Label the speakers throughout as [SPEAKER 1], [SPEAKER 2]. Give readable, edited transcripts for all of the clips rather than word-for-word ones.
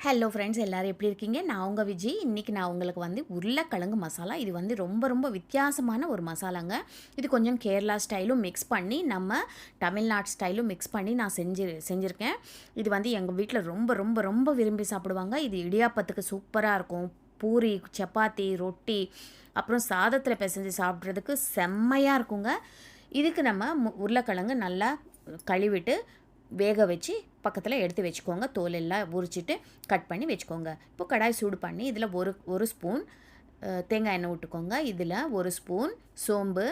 [SPEAKER 1] Hello friends, எல்லோரும் எப்படி இருக்கீங்க? நான் உங்கள் விஜி. இன்றைக்கி நான் உங்களுக்கு உருளைக்கிழங்கு மசாலா. இது ரொம்ப ரொம்ப வித்தியாசமான ஒரு மசாலாங்க. இது கொஞ்சம் கேரளா ஸ்டைலும் மிக்ஸ் பண்ணி, நம்ம தமிழ்நாடு ஸ்டைலும் மிக்ஸ் பண்ணி நான் செஞ்சுருக்கேன். இது எங்கள் வீட்டில் ரொம்ப ரொம்ப ரொம்ப விரும்பி சாப்பிடுவாங்க. இது இடியாப்பத்துக்கு சூப்பராக இருக்கும். பூரி, சப்பாத்தி, ரொட்டி, அப்புறம் சாதத்தில் பிசைஞ்சு சாப்பிட்றதுக்கு செம்மையாக இருக்குங்க. இதுக்கு நம்ம உருளைக்கிழங்கு நல்லா கழுவிட்டு வேக வச்சு பக்கத்தில் எடுத்து வச்சுக்கோங்க. தோல் எல்லாம் உரிச்சிட்டு கட் பண்ணி வச்சுக்கோங்க. இப்போ கடாய் சூடு பண்ணி இதில் ஒரு ஸ்பூன் தேங்காய் எண்ணெய் விட்டுக்கோங்க. இதில் ஒரு ஸ்பூன் சோம்பு,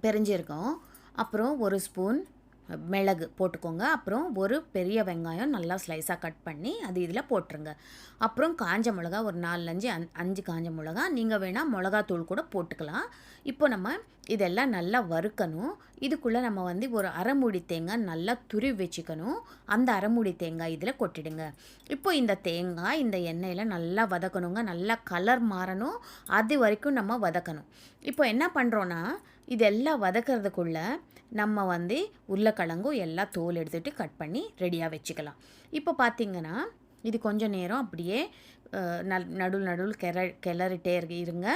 [SPEAKER 1] பெருஞ்சீரகம், அப்புறம் ஒரு ஸ்பூன் மிளகு போட்டுக்கோங்க. அப்புறம் ஒரு பெரிய வெங்காயம் நல்லா ஸ்லைஸாக கட் பண்ணி அது இதில் போட்டுருங்க. அப்புறம் காஞ்ச மிளகா ஒரு 4-5 காஞ்ச மிளகா, நீங்கள் வேணால் மிளகாத்தூள் கூட போட்டுக்கலாம். இப்போ நம்ம இதெல்லாம் நல்லா வறுக்கணும். இதுக்குள்ளே நம்ம ஒரு அரைமுடி தேங்காய் நல்லா துருவி வச்சுக்கணும். அந்த அரைமுடி தேங்காய் இதில் கொட்டிடுங்க. இப்போ இந்த தேங்காய் இந்த எண்ணெயில் நல்லா வதக்கணுங்க. நல்லா கலர் மாறணும், அது வரைக்கும் நம்ம வதக்கணும். இப்போ என்ன பண்ணுறோன்னா, இதெல்லாம் வதக்கிறதுக்குள்ளே நம்ம உருளைக்கிழங்கும் எல்லாம் தோல் எடுத்துகிட்டு கட் பண்ணி ரெடியாக வச்சுக்கலாம். இப்போ பார்த்திங்கன்னா இது கொஞ்சம் நேரம் அப்படியே நடுவில் கிளறிட்டே இருங்க.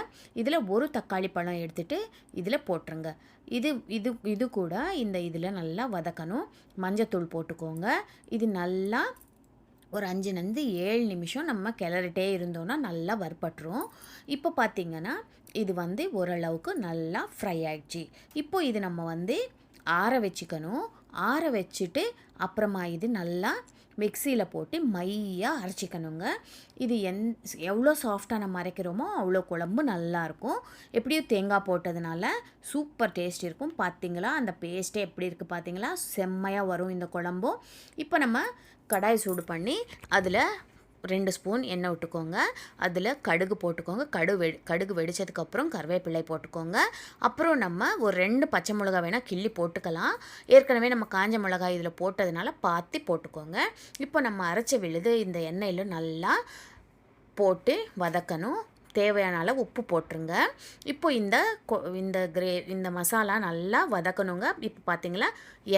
[SPEAKER 1] இதில் ஒரு தக்காளி பழம் எடுத்துகிட்டு இதில் போட்டுருங்க. இது கூட இதில் நல்லா வதக்கணும். மஞ்சத்தூள் போட்டுக்கோங்க. இது நல்லா ஒரு 5-7 நிமிஷம் நம்ம கிளறிட்டே இருந்தோன்னா நல்லா வறுபட்டுரும். இப்போ பார்த்திங்கன்னா இது ஓரளவுக்கு நல்லா ஃப்ரை ஆகிடுச்சு. இப்போ இது நம்ம ஆற வச்சுக்கணும். ஆற வச்சுட்டு அப்புறமா இது நல்லா மிக்சியில் போட்டு மையாக அரைச்சிக்கணுங்க. இது எவ்வளோ சாஃப்டாக நம்ம அரைக்கிறோமோ அவ்வளோ குழம்பு நல்லாயிருக்கும். எப்படியும் தேங்காய் போட்டதுனால சூப்பர் டேஸ்ட் இருக்கும். பார்த்திங்களா அந்த பேஸ்ட்டே எப்படி இருக்குது பார்த்திங்களா? செம்மையாக வரும் இந்த குழம்பும். இப்போ நம்ம கடாய் சூடு பண்ணி அதில் 2 ஸ்பூன் எண்ணெய் விட்டுக்கோங்க. அதில் கடுகு போட்டுக்கோங்க. கடுகு வெடித்ததுக்கப்புறம் கருவேப்பிலை போட்டுக்கோங்க. அப்புறம் நம்ம ஒரு 2 பச்சை மிளகா வேணால் கிள்ளி போட்டுக்கலாம். ஏற்கனவே நம்ம காஞ்ச மிளகாய் இதில் போட்டதுனால பார்த்து போட்டுக்கோங்க. இப்போ நம்ம அரைச்ச விழுது இந்த எண்ணெயில் நல்லா போட்டு வதக்கணும். தேவையான அளவு உப்பு போட்டுருங்க. இப்போ இந்த மசாலா நல்லா வதக்கணுங்க. இப்போ பார்த்திங்களா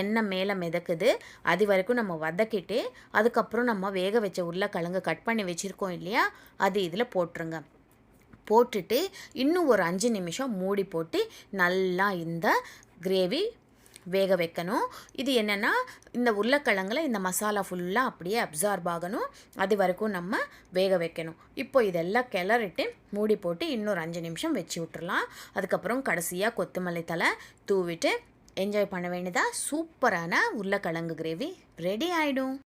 [SPEAKER 1] எண்ணெய் மேலே மிதக்குது. அது வரைக்கும் நம்ம வதக்கிட்டு அதுக்கப்புறம் நம்ம வேக வச்ச உருளைக்கிழங்கு கட் பண்ணி வச்சுருக்கோம் இல்லையா, அது இதில் போட்டுருங்க. போட்டுட்டு இன்னும் ஒரு 5 நிமிஷம் மூடி போட்டு நல்லா இந்த கிரேவி வேக வைக்கணும். இது என்னென்னா இந்த உருளைக்கிழங்குல இந்த மசாலா ஃபுல்லாக அப்படியே அப்சார்ப் ஆகணும். அது வரைக்கும் நம்ம வேக வைக்கணும். இப்போ இதெல்லாம் கிளறிட்டு மூடி போட்டு இன்னொரு 5 நிமிஷம் வச்சு விட்டுறலாம். அதுக்கப்புறம் கடைசியாக கொத்தமல்லி தழை தூவிட்டு என்ஜாய் பண்ண வேண்டியதா. சூப்பரான உருளைக்கிழங்கு கிரேவி ரெடி ஆகிடும்.